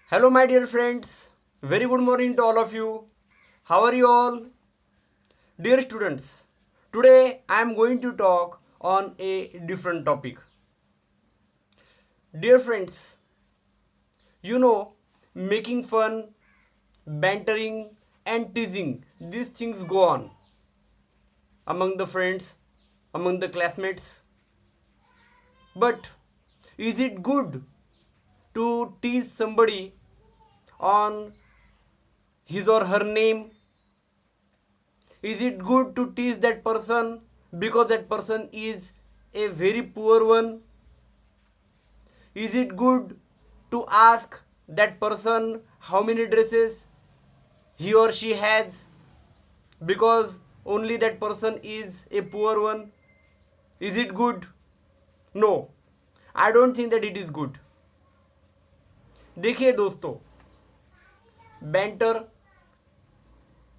Hello, my dear friends. Very good morning to all of you. How are you all? Dear students, today I am going to talk on a different topic. Dear friends, making fun, bantering, and teasing, these things go on among the friends, among the classmates. But is it good to tease somebody on his or her name? Is it good to tease that person because that person is a very poor one? Is it good to ask that person how many dresses he or she has because only that person is a poor one? Is it good? No, I don't think that it is good. देखिए दोस्तों, banter,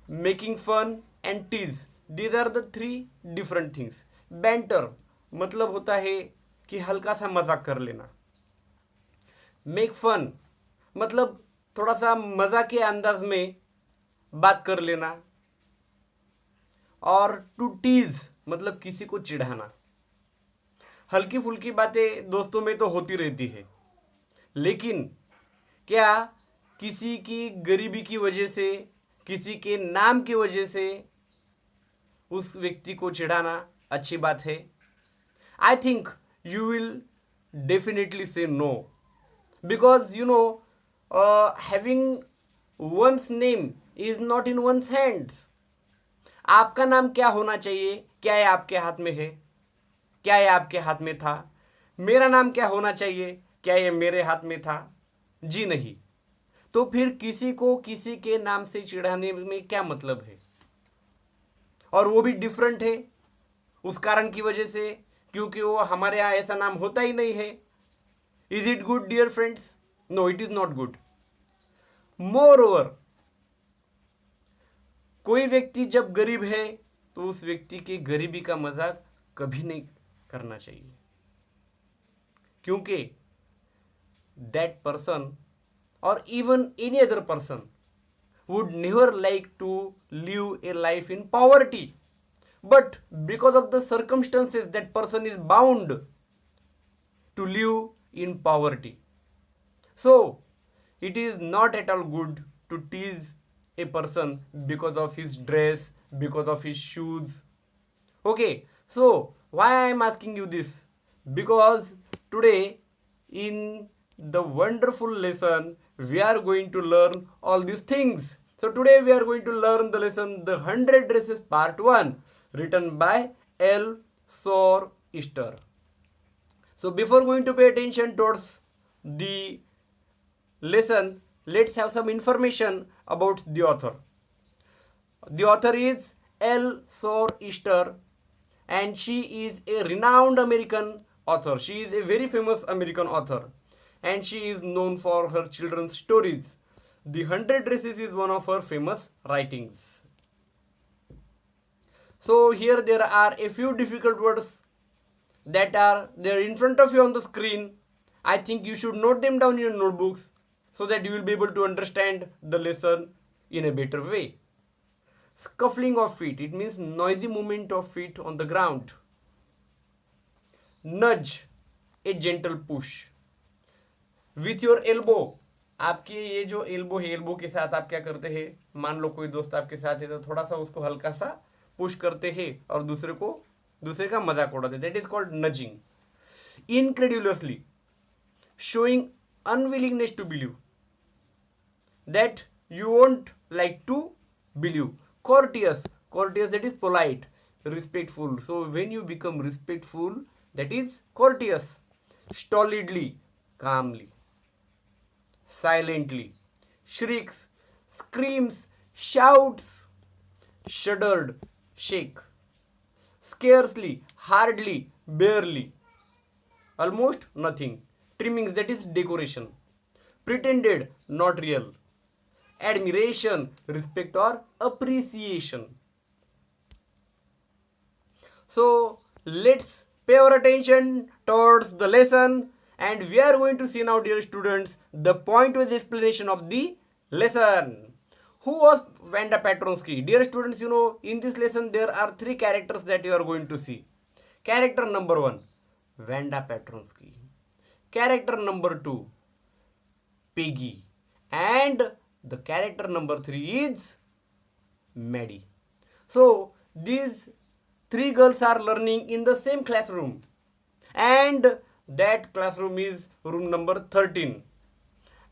making fun and tease, these are the three different things. Banter मतलब होता है कि हल्का सा मजाक कर लेना. मेक फन मतलब थोड़ा सा मजाक के अंदाज में बात कर लेना. और टू टीज मतलब किसी को चिढ़ाना. हल्की फुल्की बातें दोस्तों में तो होती रहती है, लेकिन क्या किसी की गरीबी की वजह से, किसी के नाम की वजह से उस व्यक्ति को चिढ़ाना अच्छी बात है? I think you will definitely से no, because having one's name is not in one's hands. आपका नाम क्या होना चाहिए, क्या ये आपके हाथ में है? क्या ये आपके हाथ में था? मेरा नाम क्या होना चाहिए, क्या ये मेरे हाथ में था? जी नहीं. तो फिर किसी को किसी के नाम से चिढ़ाने में क्या मतलब है? और वो भी डिफरेंट है उस कारण की वजह से, क्योंकि वो हमारे यहाँ ऐसा नाम होता ही नहीं है. Is it good, dear friends? No, it is not good. Moreover, कोई व्यक्ति जब गरीब है तो उस व्यक्ति की गरीबी का मजाक कभी नहीं करना चाहिए, क्योंकि that person or even any other person would never like to live a life in poverty, but because of the circumstances that person is bound to live in poverty. So it is not at all good to tease a person because of his dress, because of his shoes. Okay, so why I am asking you this? Because today in the wonderful lesson we are going to learn all these things. So today we are going to learn the lesson The 100 Dresses Part 1, written by L. Sor Easter. So before going to pay attention towards the lesson, let's have some information about the author. The author is L. Sor Easter, and she is a renowned American author. She is a very famous American author, and she is known for her children's stories. The 100 Dresses is one of her famous writings. So here there are a few difficult words that are there in front of you on the screen. I think you should note them down in your notebooks so that you will be able to understand the lesson in a better way. Scuffling of feet, it means noisy movement of feet on the ground. Nudge, a gentle push. With your elbow, आपके ये जो elbow है, elbow के साथ आप क्या करते हैं? मान लो कोई दोस्त आपके साथ है तो थोड़ा सा उसको हल्का सा पुश करते हैं और दूसरे का मजाक उड़ाते हैं. That is called nudging. Incredulously, showing unwillingness to believe, that you won't like to believe. Courteous, that is polite, respectful. So when you become respectful, that is courteous. Stolidly, calmly. Silently, shrieks, screams, shouts. Shuddered, shake. Scarcely, hardly, barely. Almost nothing. Trimmings, that is decoration. Pretended, not real. Admiration, respect or appreciation. So let's pay our attention towards the lesson And we are going to see now, dear students, the point-wise explanation of the lesson. Who was Wanda Petronsky? Dear students, you know, in this lesson there are three characters that you are going to see. Character number one, Wanda Petronsky. Character number two, Peggy. And the character number three is Maddie. So these three girls are learning in the same classroom, and that classroom is room number 13,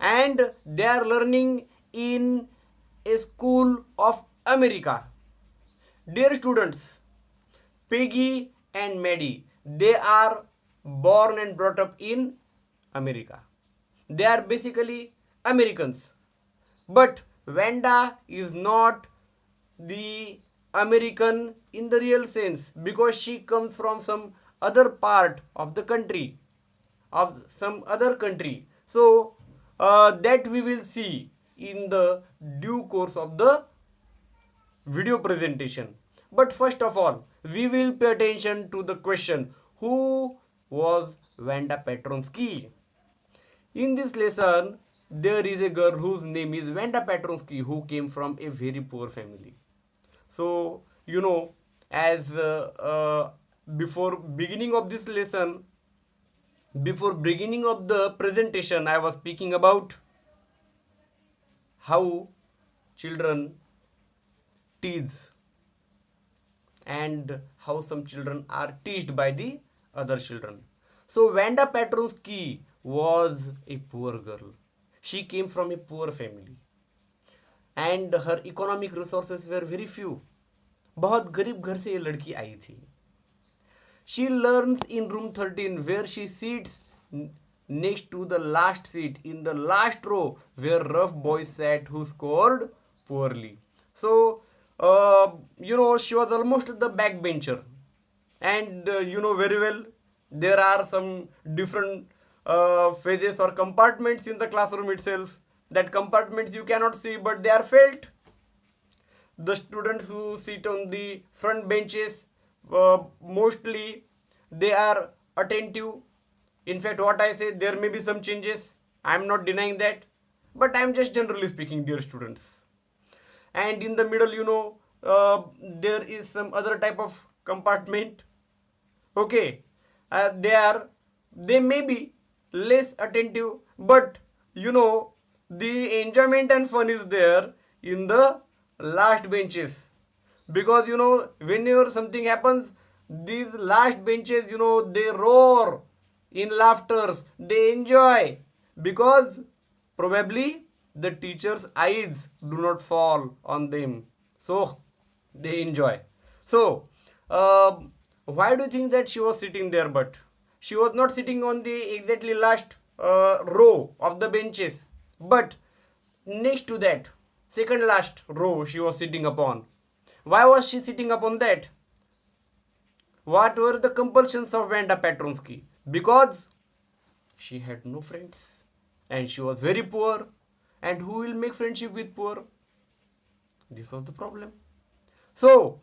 and they are learning in a school of America. Dear students, Peggy and Maddie, they are born and brought up in America. They are basically Americans. But Wanda is not the American in the real sense, because she comes from some other part of the country, of some other country. So that we will see in the due course of the video presentation. But first of all, we will pay attention to the question, who was Wanda Petronsky? In this lesson, there is a girl whose name is Wanda Petronsky, who came from a very poor family. So, you know, as before beginning of this lesson, before beginning of the presentation, I was speaking about how children tease and how some children are teased by the other children. So Wanda Petronsky was a poor girl. She came from a poor family and her economic resources were very few. बहुत गरीब घर से ये लड़की आई थी. She learns in room 13, where she sits next to the last seat in the last row where rough boys sat who scored poorly. So you know, she was almost the backbencher, and you know very well there are some different phases or compartments in the classroom itself. That compartments you cannot see, but they are felt. The students who sit on the front benches, mostly they are attentive. In fact, what I say, there may be some changes, I am not denying that, but I am just generally speaking, dear students. And in the middle, you know, there is some other type of compartment. Okay, they may be less attentive, but you know, the enjoyment and fun is there in the last benches, because you know, whenever something happens, these last benches, you know, they roar in laughters, they enjoy, because probably the teacher's eyes do not fall on them, so they enjoy. So why do you think that she was sitting there? But she was not sitting on the exactly last row of the benches, but next to that second last row she was sitting upon. Why was she sitting upon that? What were the compulsions of Wanda Petronsky? Because she had no friends and she was very poor, and who will make friendship with poor? This was the problem. So,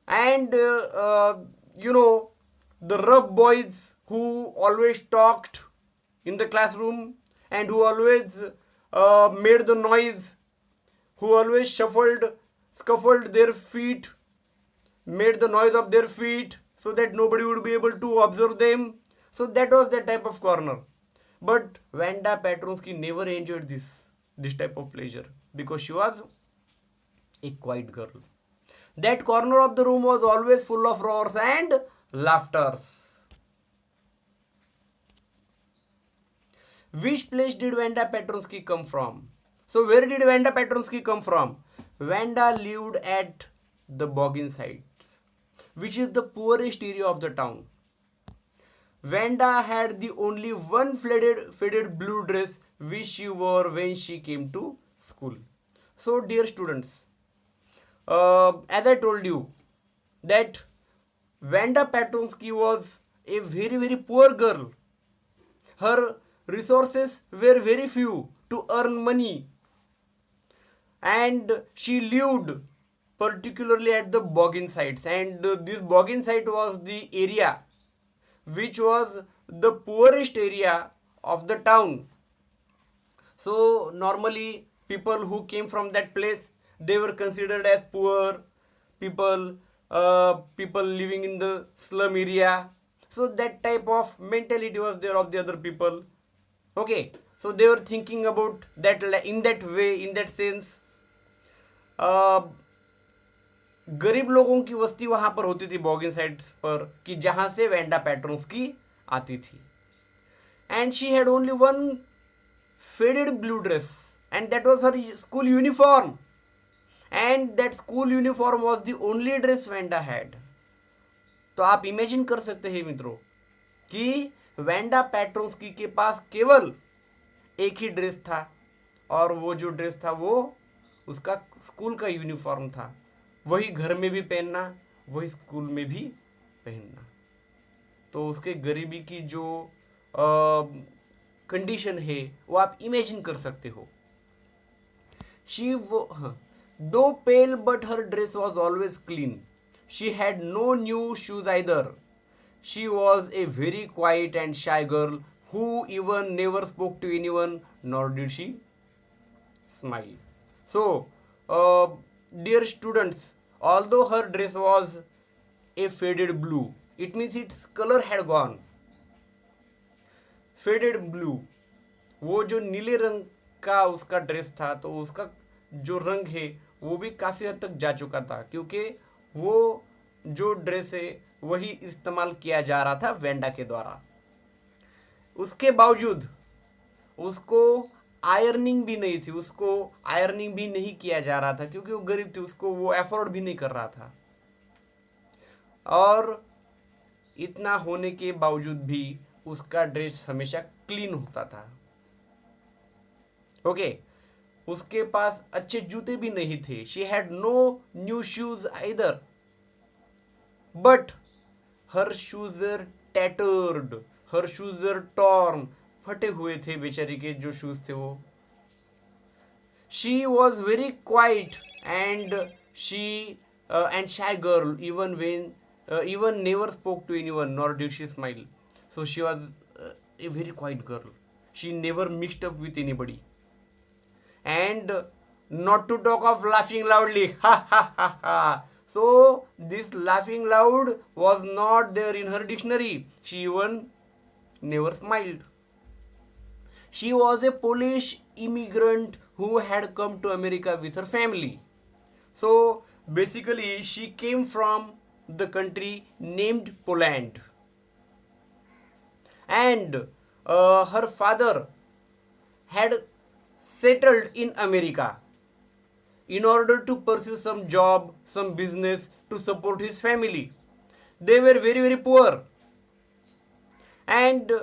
and you know, the rough boys who always talked in the classroom and who always made the noise, who always scuffled their feet, made the noise of their feet so that nobody would be able to observe them. So that was that type of corner. But Wanda Petronsky never enjoyed this type of pleasure, because she was a quiet girl. That corner of the room was always full of roars and laughters. Which place did Wanda Petronsky come from? So where did Wanda Petronsky come from? Wanda lived at the Boggin Heights, which is the poorest area of the town. Wanda had the only one faded blue dress which she wore when she came to school. So dear students, as I told you that Wanda Petronsky was a very poor girl. Her resources were very few to earn money, and she lived particularly at the Boggin Heights, and this Boggin Heights was the area which was the poorest area of the town. So normally people who came from that place, they were considered as poor people, people living in the slum area. So that type of mentality was there of the other people. Okay, so they were thinking about that in that way, in that sense. uh, गरीब लोगों की वस्ती वहां पर होती थी बॉगिन sides पर, कि जहां से वेंडा पेट्रोन्स्की आती थी. And she had only one faded blue dress, and that was her school uniform, and that school uniform was the only dress Vanda had. तो आप इमेजिन कर सकते हैं मित्रों कि वेंडा पेट्रोन्स्की के पास केवल एक ही ड्रेस था, और वो जो ड्रेस था वो उसका स्कूल का यूनिफॉर्म था. वही घर में भी पहनना, वही स्कूल में भी पहनना. तो उसके गरीबी की जो कंडीशन है वो आप इमेजिन कर सकते हो. She wore two pale but her dress was always clean. She had no new shoes either. She was a very quiet and shy girl who even never spoke to anyone, nor did she smile. So, dear students, although her dress was a faded blue, it means its color had gone. Faded blue, वो जो नीले रंग का उसका dress था, तो उसका जो रंग है वो भी काफ़ी हद तक जा चुका था, क्योंकि वो जो ड्रेस है वही इस्तेमाल किया जा रहा था वेंडा के द्वारा. उसके बावजूद उसको आयरनिंग भी नहीं थी, उसको आयरनिंग भी नहीं किया जा रहा था, क्योंकि वो गरीब थी, उसको वो एफोर्ड भी नहीं कर रहा था. और इतना होने के बावजूद भी उसका ड्रेस हमेशा क्लीन होता था. ओके, उसके पास अच्छे जूते भी नहीं थे. She had no new shoes either, but her shoes were tattered, her shoes were torn, फटे हुए थे बेचारी के जो शूज थे वो. She was very quiet and she and shy girl, even never spoke to anyone, nor did she smile. So she was a very quiet girl. She never mixed up with anybody. And not to talk of laughing loudly. Ha ha ha ha. So this laughing loud was not there in her dictionary. She even never smiled. She was a Polish immigrant who had come to America with her family. So basically she came from the country named Poland, and her father had settled in America in order to pursue some job, some business to support his family. They were very very poor, and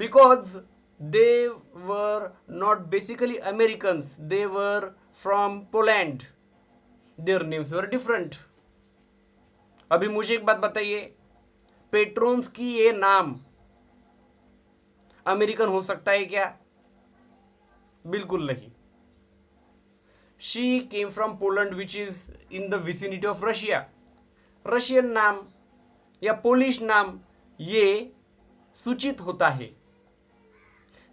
because they were not basically Americans, they were from Poland, their names were different. अभी मुझे एक बात बताइए, Petronski ये नाम American हो सकता है क्या? बिल्कुल नहीं. She came from Poland which is in the vicinity of Russia. Russian नाम या पोलिश नाम ये सूचित होता है,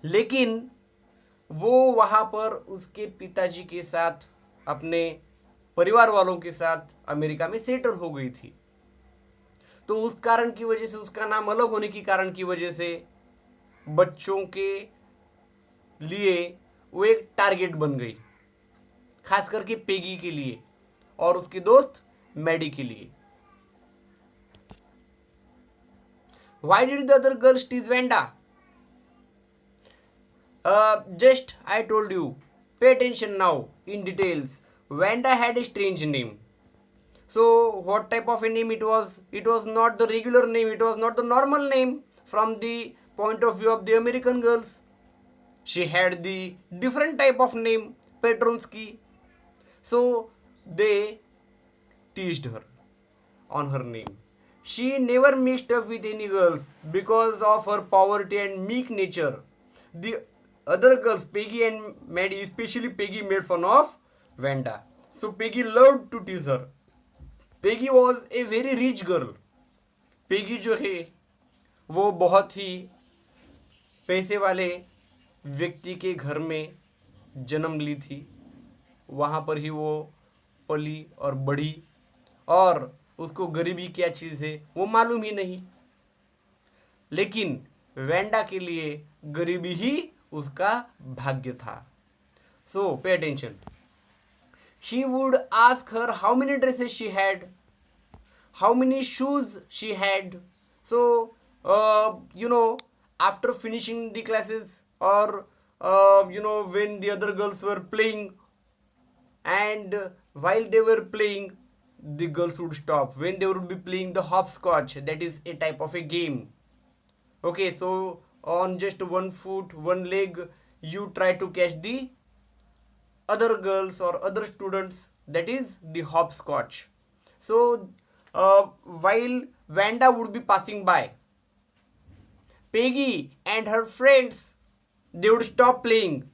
लेकिन वो वहां पर उसके पिताजी के साथ, अपने परिवार वालों के साथ अमेरिका में सेटल हो गई थी. तो उस कारण की वजह से, उसका नाम अलग होने की कारण की वजह से बच्चों के लिए वो एक टारगेट बन गई, खास करके पेगी के लिए और उसके दोस्त मैडी के लिए. Why did the other girls tease Vanda? Just I told you. Pay attention now in details. Vanda had a strange name. So what type of a name it was? It was not the regular name, it was not the normal name from the point of view of the American girls. She had the different type of name, Petronsky. So they teased her on her name. She never mixed up with any girls because of her poverty and meek nature. The other girls, Peggy and Maddie, especially Peggy, made fun of Vanda. So Peggy loved to tease her. Peggy was a very rich girl. Peggy जो है वो बहुत ही पैसे वाले व्यक्ति के घर में जन्म ली थी, वहाँ पर ही वो पली और बढ़ी, और उसको गरीबी क्या चीज़ है वो मालूम ही नहीं। लेकिन वेंडा के लिए गरीबी ही उसका भाग्य था। So pay attention. She would ask her how many dresses she had, how many shoes she had. So after finishing the classes, or when the other girls were playing, and while they were playing, the girls would stop when they would be playing the hopscotch. That is a type of a game. Okay, so on just one foot, one leg, you try to catch the other girls or other students, that is the hopscotch. So while Vanda would be passing by, Peggy and her friends, they would stop playing,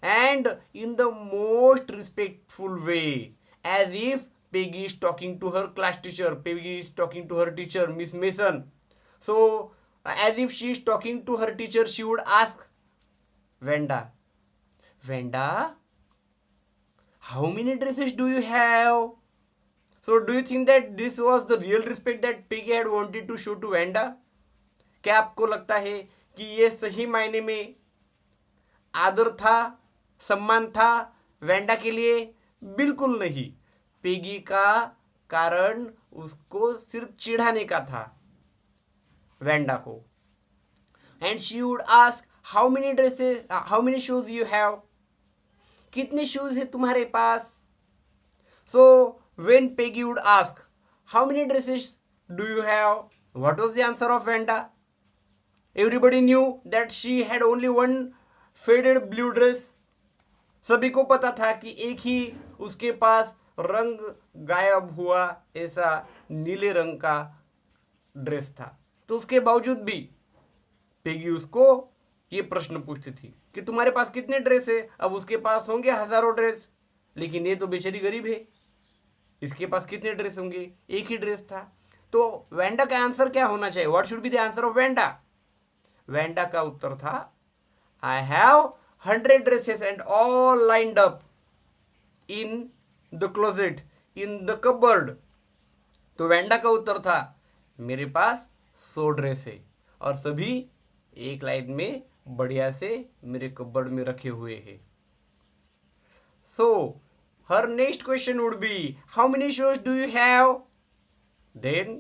and in the most respectful way, as if Peggy is talking to her class teacher, Peggy is talking to her teacher, Miss Mason. So as if she is talking to her teacher, she would ask Vanda, Vanda, how many dresses do you have? So do you think that this was the real respect that Peggy had wanted to show to Vanda? क्या आपको लगता है कि ये सही मायने में आदर था, सम्मान था वेंडा के लिए? बिल्कुल नहीं। पेगी का कारण उसको सिर्फ चिढ़ाने का था, वेंडा को। And she would ask how many dresses, how many shoes you have, कितने शूज है तुम्हारे पास? सो when Peggy would ask, how many dresses do you have? What was the answer of Vanda? Everybody knew that she had only one faded blue dress. सभी को पता था कि एक ही उसके पास रंग गायब हुआ ऐसा नीले रंग का ड्रेस था। तो उसके बावजूद भी पेगी उसको ये प्रश्न पूछती थी कि तुम्हारे पास कितने ड्रेस है? अब उसके पास होंगे हजारों ड्रेस, लेकिन ये तो बेचारी गरीब है, इसके पास कितने ड्रेस होंगे? एक ही ड्रेस था। तो वेंडा का आंसर क्या होना चाहिए? What should be the answer of Wanda? Wanda का उत्तर था I have 100 dresses and all lined up in the closet, in the cupboard. तो वेंडा का उत्तर था मेरे पास 100 ड्रेस है और सभी एक लाइन में बढ़िया से मेरे कबर्ड में रखे हुए हैं। सो her next question would be, how many shoes do you have? Then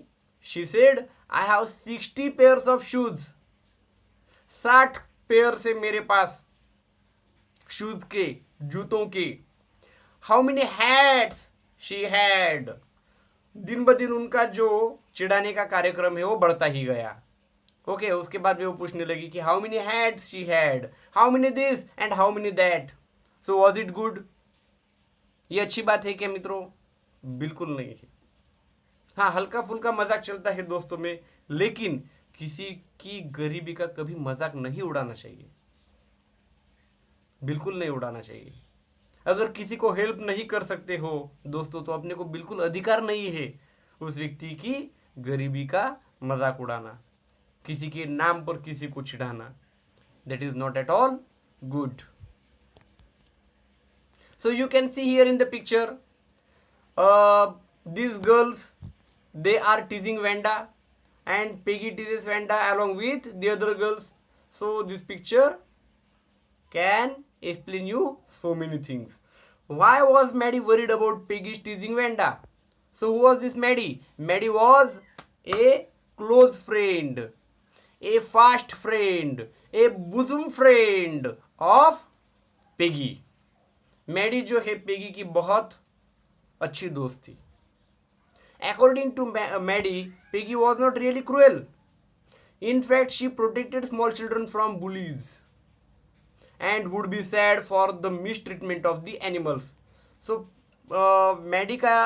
she said, I have 60 pairs of shoes. 60 pair से मेरे पास शूज के, जूतों के। How many hats she had? दिन ब दिन उनका जो चिढ़ाने का कार्यक्रम है वो बढ़ता ही गया। ओके, उसके बाद वो पूछने लगी कि how many hats she had, how many this and how many that. So was it good? ये अच्छी बात है क्या मित्रों? बिल्कुल नहीं है। हाँ, हल्का फुल्का मजाक चलता है दोस्तों में, लेकिन किसी की गरीबी का कभी मजाक नहीं उड़ाना चाहिए, बिल्कुल नहीं उड़ाना चाहिए। अगर किसी को हेल्प नहीं कर सकते हो दोस्तों, तो अपने को बिल्कुल अधिकार नहीं है उस व्यक्ति की गरीबी का मजाक उड़ाना, किसी के नाम पर किसी को चिढ़ाना। That is not at all good. So you can see here in the picture, these girls, they are teasing Vanda, and Peggy teases Vanda along with the other girls. So this picture can explain you so many things. Why was Maddie worried about Peggy teasing Vanda? So who was this Maddie? Maddie was a close friend, a fast friend, a bosom friend of Peggy. Maddie जो है Peggy की बहुत अच्छी दोस्त थी। According to Maddie, Peggy was not really cruel. In fact she protected small children from bullies and would be sad for the mistreatment of the animals. So Maddie का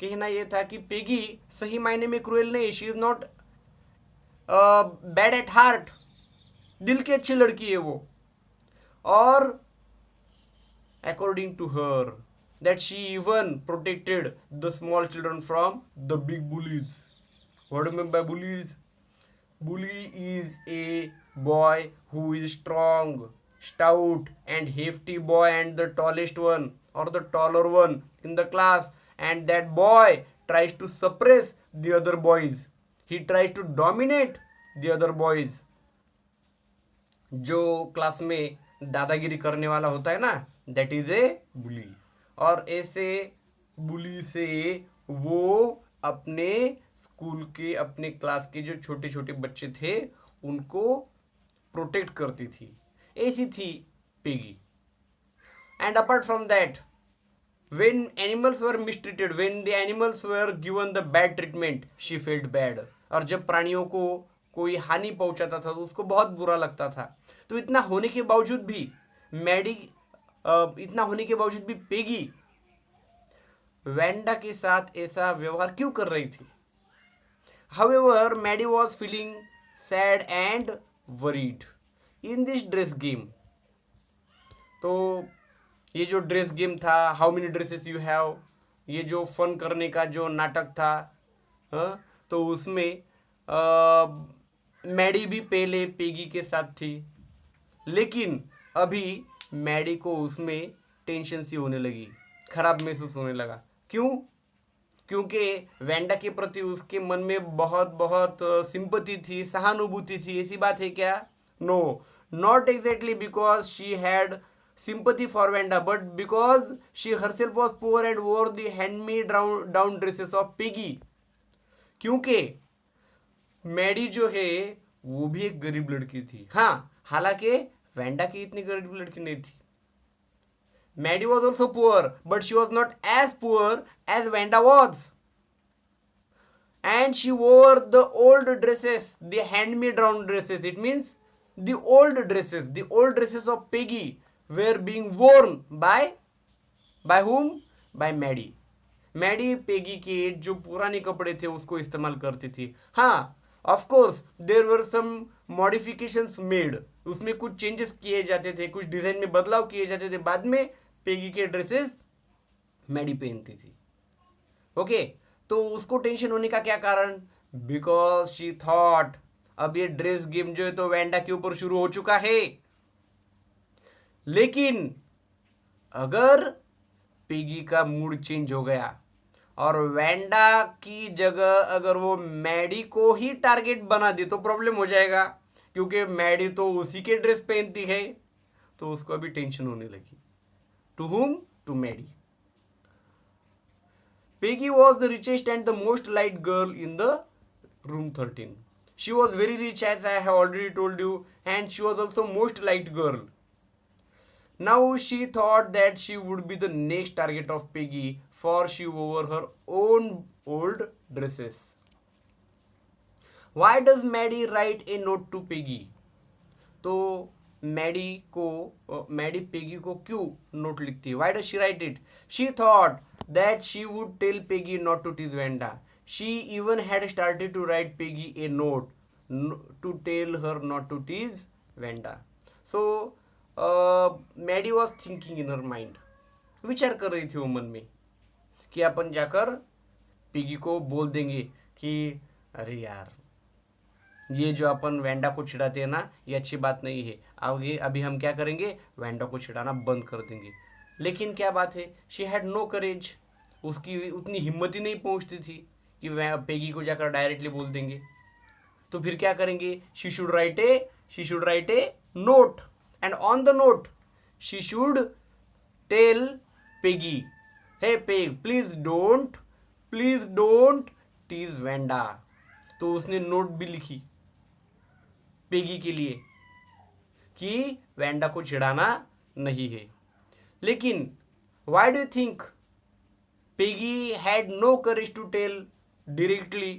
कहना यह था कि पेगी सही मायने में क्रूएल नहीं, she is not bad at heart, दिल की अच्छी लड़की है वो। और according to her, that she even protected the small children from the big bullies. What do you mean by bullies? Bully is a boy who is strong, stout and hefty boy and the tallest one or the taller one in the class, and that boy tries to suppress the other boys. He tries to dominate the other boys. जो class में दादागिरी करने वाला होता है ना, that is a बुली. और ऐसे बुली से वो अपने स्कूल के, अपने क्लास के जो छोटे छोटे बच्चे थे उनको प्रोटेक्ट करती थी. ऐसी थी Peggy. And apart from that, when animals were mistreated, when the animals were given the bad treatment, she felt bad. और जब प्राणियों को कोई हानि पहुंचाता था तो उसको बहुत बुरा लगता था. तो इतना होने के बावजूद भी मैडी इतना होने के बावजूद भी पेगी वेंडा के साथ ऐसा व्यवहार क्यों कर रही थी? However, Maddie was feeling sad and worried in this dress game. तो ये जो ड्रेस गेम था, how many dresses you have, ये जो फन करने का जो नाटक था, तो उसमें मैडी भी पहले पेगी के साथ थी, लेकिन अभी मैडी को उसमें टेंशन सी होने लगी, खराब महसूस होने लगा. क्यों? क्योंकि वेंडा के प्रति उसके मन में बहुत बहुत सिंपैथी थी, सहानुभूति थी. ऐसी बात है क्या? No, not exactly because she had sympathy for Vanda, but because she herself was poor and wore the handmade down dresses of Peggy. क्योंकि मैडी जो है वो भी एक गरीब लड़की थी. हाँ, हालांकि वेंडा की इतनी गरीब लड़की नहीं थी. Maddie was also poor, but she was not as poor as Vanda was. And she wore the old dresses, the handmade down dresses. It means the old dresses of Peggy were being worn by whom? By Maddie. Maddie Peggy के जो पुराने कपड़े थे उसको इस्तेमाल करती थी. हाँ, of course there were some modifications made. उसमें कुछ चेंजेस किए जाते थे, कुछ डिजाइन में बदलाव किए जाते थे. बाद में पेगी के ड्रेसेस मैडी पहनती थी. ओके, तो उसको टेंशन होने का क्या कारण? बिकॉज शी थॉट अब ये ड्रेस गेम जो है तो वेंडा के ऊपर शुरू हो चुका है. लेकिन अगर पेगी का मूड चेंज हो गया और वेंडा की जगह अगर वो मैडी को ही टारगेट बना दी तो प्रॉब्लम हो जाएगा, क्योंकि मैडी तो उसी के ड्रेस पहनती है. तो उसको अभी टेंशन होने लगी. To whom? To Maddie. Peggy was the richest and the most liked girl in the room 13. She was very rich as I have already told you, and she was also most liked girl. Now she thought that she would be the next target of Peggy, for she wore her own old dresses. Why does Maddie write a note to Peggy? तो Maddie Peggy को क्यों note लिखती है? Why does she write it? She thought that she would tell Peggy not to tease Vanda. She even had started to write Peggy a note to tell her not to tease Vanda. So Maddie was thinking in her mind. विचार कर रही थी वो मन में कि अपन जाकर piggy को बोल देंगे कि अरे यार, ये जो अपन वेंडा को चिढ़ाते हैं ना, ये अच्छी बात नहीं है. आगे अभी हम क्या करेंगे? वेंडा को चिढ़ाना बंद कर देंगे. लेकिन क्या बात है, शी हैड नो करेज. उसकी उतनी हिम्मत ही नहीं पहुंचती थी कि वह पेगी को जाकर डायरेक्टली बोल देंगे. तो फिर क्या करेंगे? She should write A note. And on the note, she should tell Peggy, hey Peg, please don't tease Vanda. तो उसने नोट भी लिखी पेगी के लिए कि वेंडा को चिढ़ाना नहीं है. लेकिन why do you think Peggy had no courage to tell directly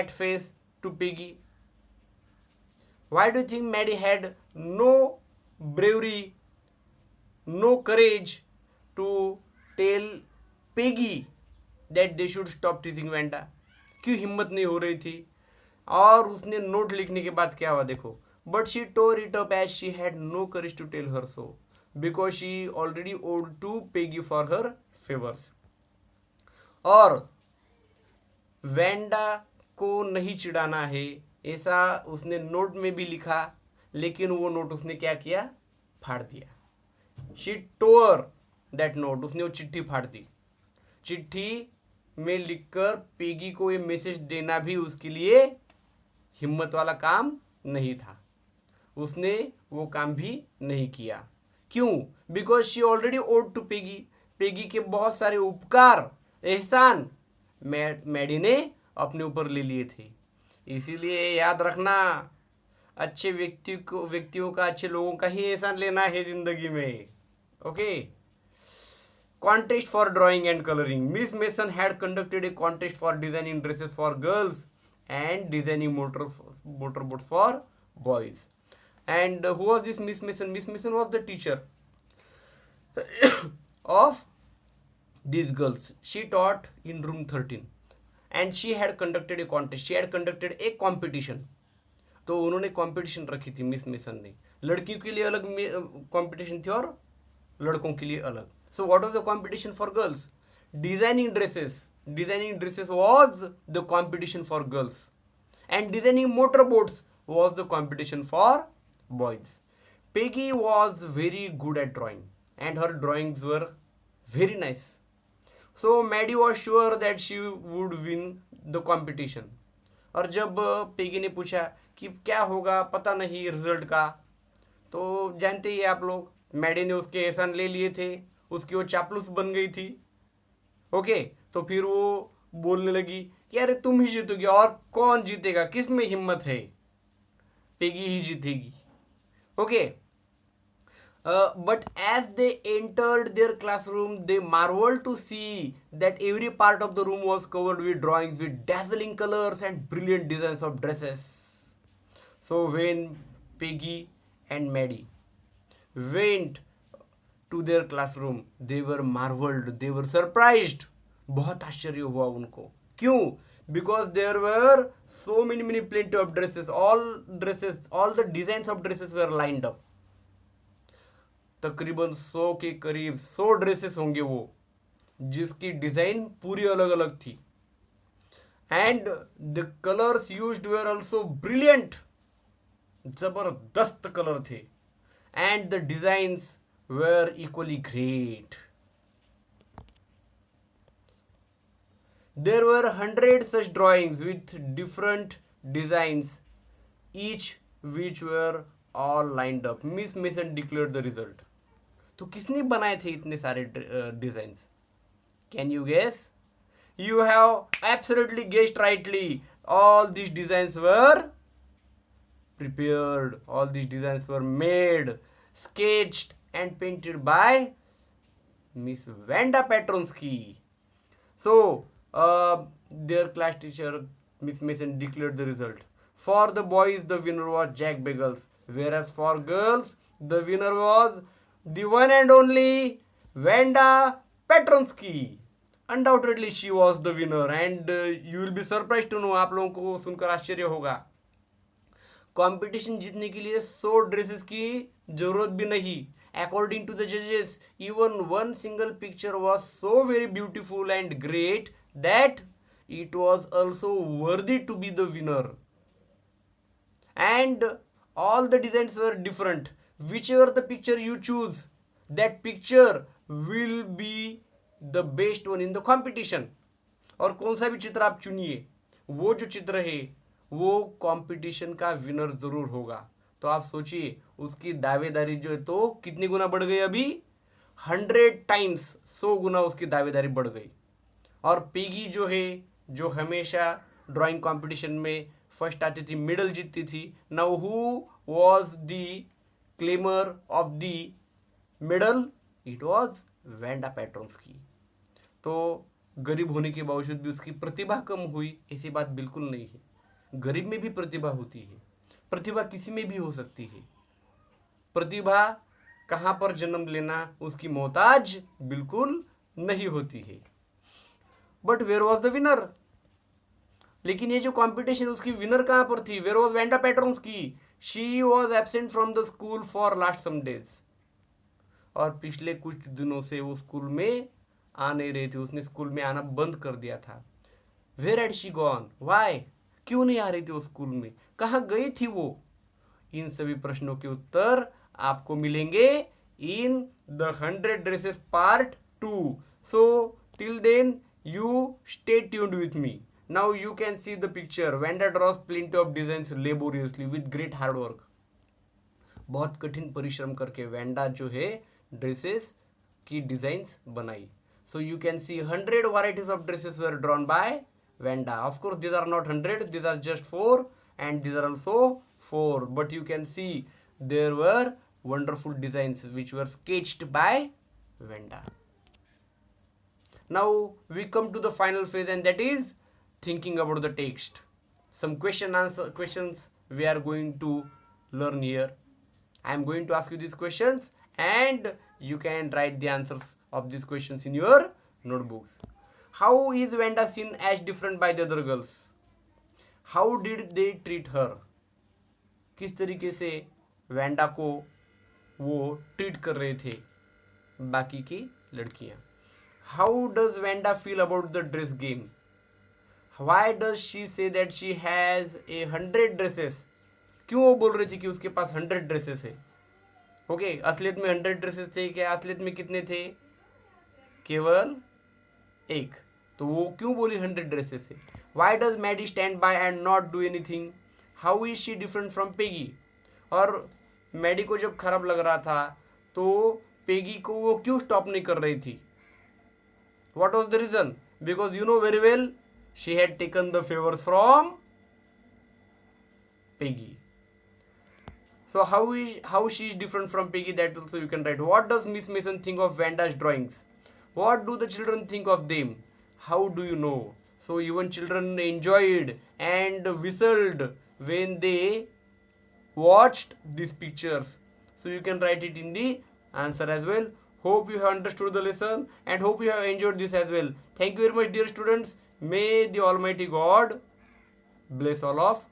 at face to Peggy? Why do you think Maddie had no bravery, no courage to tell Peggy that they should stop teasing Vanda? क्यों हिम्मत नहीं हो रही थी? और उसने note लिखने के बाद क्या हुआ देखो. But she tore it up as she had no courage to tell her so, because she already owed to Peggy for her favors. और वेंडा को नहीं चिढ़ाना है ऐसा उसने नोट में भी लिखा, लेकिन वो नोट उसने क्या किया, फाड़ दिया। शी टोर दैट नोट, उसने वो चिट्ठी फाड़ दी। चिट्ठी में लिखकर पेगी को ये मैसेज देना भी उसके लिए हिम्मत वाला काम नहीं था, उसने वो काम भी नहीं किया। क्यों? Because she already owed to Peggy, Peggy के बहुत सारे उपकार, एहसान मैडी ने अपने ऊपर ले लिए थे। इसीलिए याद रखना, अच्छे व्यक्तियों का, अच्छे लोगों का ही एहसान लेना है जिंदगी में। Okay. Contest for drawing and coloring. Miss Mason had conducted a contest for designing dresses for girls and designing motorboats for boys. And who was this Miss Mason? Miss Mason was the teacher of these girls. She taught in room 13 and she had conducted a contest. She had conducted a competition. तो उन्होंने competition रखी थी miss mason ने। लड़कियों के लिए अलग competition थी और लड़कों के लिए अलग। So what was the competition for girls? Designing dresses. Designing dresses was the competition for girls. And designing motorboats was the competition for boys. Peggy was very good at drawing and her drawings were very nice. So Maddie was sure that she would win the competition. और जब Peggy ने पूछा कि क्या होगा, पता नहीं result का, तो जानते ही आप लोग, मैडी ने उसके एहसान ले लिए थे, उसकी वो चापलूस बन गई थी। ओके, तो फिर वो बोलने लगी कि अरे तुम ही जीतोगे, और कौन जीतेगा, किस में हिम्मत है, पेगी ही जीतेगी। Okay, but as they entered their classroom, they marveled to see that every part of the room was covered with drawings with dazzling colors and brilliant designs of dresses. So when Peggy and Maddie went to their classroom, they were marveled, they were surprised. बहुत आश्चर्य हुआ उनको। क्यों? Because there were so many plenty of dresses, all the designs of dresses were lined up. तकरीबन 100 के करीब 100 dresses होंगे वो, जिसकी डिजाइन पूरी अलग अलग थी। And the colours used were also brilliant, जबरदस्त कलर थे। And the designs were equally great. There were 100 such drawings with different designs, each which were all lined up. Miss Mason declared the result. तो किसने बनाए थे इतने सारे designs? Can you guess? You have absolutely guessed rightly. All these designs were prepared, all these designs were made, sketched and painted by Miss Wanda Petronsky. So their class teacher Miss Mason declared the result. For the boys the winner was Jack Bagels, whereas for girls the winner was the one and only Wanda Petronsky. Undoubtedly she was the winner and you will be surprised to know, आप लोगों को सुनकर आश्चर्य होगा, competition जीतने के लिए 100 dresses की जरूरत भी नहीं। अकॉर्डिंग टू द जजेस, even one single picture was so very beautiful and great that it was also worthy to be the winner. And all the designs were different. Whichever the picture you choose, that picture will be the best one in the competition. और कौन सा भी चित्र आप चुनिए, वो जो चित्र है वो कंपटीशन का विनर जरूर होगा। तो आप सोचिए उसकी दावेदारी जो है तो कितनी गुना बढ़ गई अभी? 100 टाइम्स, 100 गुना उसकी दावेदारी बढ़ गई। और पेगी जो है, जो हमेशा ड्राइंग कंपटीशन में फर्स्ट आती थी, मेडल जीतती थी, now who was the claimer of the medal? It was Wanda Petronski. तो गरीब होने के बावजूद भी उसकी प्रतिभा कम हुई, ऐसी बात बिल्कुल नहीं है। गरीब में भी प्रतिभा होती है, प्रतिभा किसी में भी हो सकती है। प्रतिभा कहाँ पर जन्म लेना उसकी मोहताज बिल्कुल नहीं होती है। But where was the winner? लेकिन ये जो कंपटीशन, उसकी विनर कहाँ पर थी? Where was Wanda Petronski? She was absent from the school for last some days. और पिछले कुछ दिनों से वो स्कूल में आ नहीं रही थी, उसने स्कूल में आना बंद कर दिया था। Where had she gone? Why? क्यों नहीं आ रही थी वो स्कूल में? कहाँ गई थी वो? इन सभी प्रश्नों के उत्तर आपको मिलेंगे in the 100 dresses part 2. So till then you stay tuned with me. Now you can see the picture. Vanda draws plenty of designs laboriously with great hard work. बहुत कठिन परिश्रम करके वेंडा जो है ड्रेसेस की डिजाइंस बनाई. So you can see 100 varieties of dresses were drawn by Vanda. Of course, these are not 100, these are just 4, and these are also 4. But you can see there were wonderful designs which were sketched by Vanda. Now we come to the final phase, and that is thinking about the text. Some questions we are going to learn here. I am going to ask you these questions, and you can write the answers of these questions in your notebooks. How is Vanda seen as different by the other girls? How did they treat her? किस तरीके से Wanda को वो treat कर रहे थे बाकी की लड़कियां? How does Vanda feel about the dress game? Why does she say that she has 100 dresses? क्यों वो बोल रही थी कि उसके पास 100 ड्रेसेस है? ओके, असलियत में 100 ड्रेसेस थे क्या? असलियत में कितने थे? केवल एक. तो वो क्यों बोली 100 ड्रेसेस है? Why does Maddie stand by and not do anything? How is she different from Peggy? और मैडी को जब खराब लग रहा था तो पेगी को वो क्यों स्टॉप नहीं कर रही थी? What was the reason? Because you know very well she had taken the favours from Peggy. So how she is different from Peggy, that also you can write. What does Miss Mason think of Vanda's drawings? What do the children think of them? How do you know? So even children enjoyed and whistled when they watched these pictures. So you can write it in the answer as well. Hope you have understood the lesson and hope you have enjoyed this as well. Thank you very much, dear students. May the Almighty God bless all of